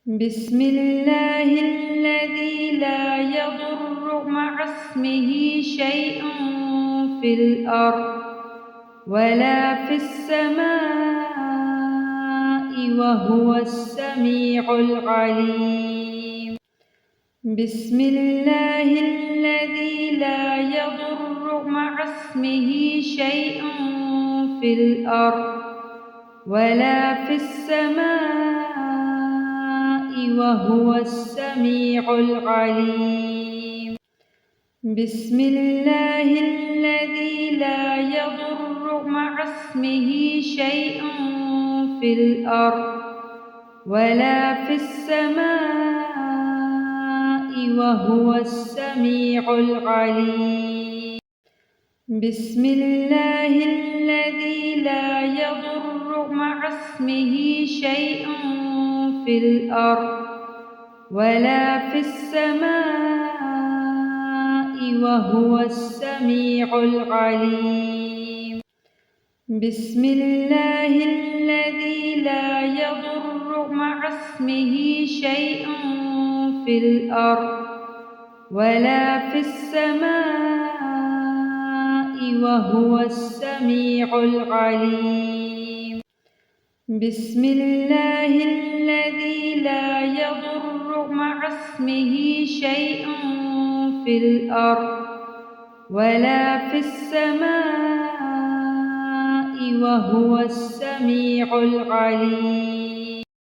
بسم الله الذي لا يضر مع اسمه شيء في الأرض ولا في السماء وهو السميع العليم. بسم الله الذي لا يضر مع اسمه شيء في الأرض ولا في السماء وهو السميع العليم. بسم الله الذي لا يضر مع اسمه شيء في الأرض ولا في السماء وهو السميع العليم. بسم الله الذي لا يضر مع اسمه شيء في الأرض ولا في السماء وهو السميع العليم. بسم الله الذي لا يضر مع اسمه شيء في الأرض ولا في السماء وهو السميع العليم. بسم الله الذي لا يضر مع اسمه شيء في الأرض ولا في السماء وهو السميع العليم.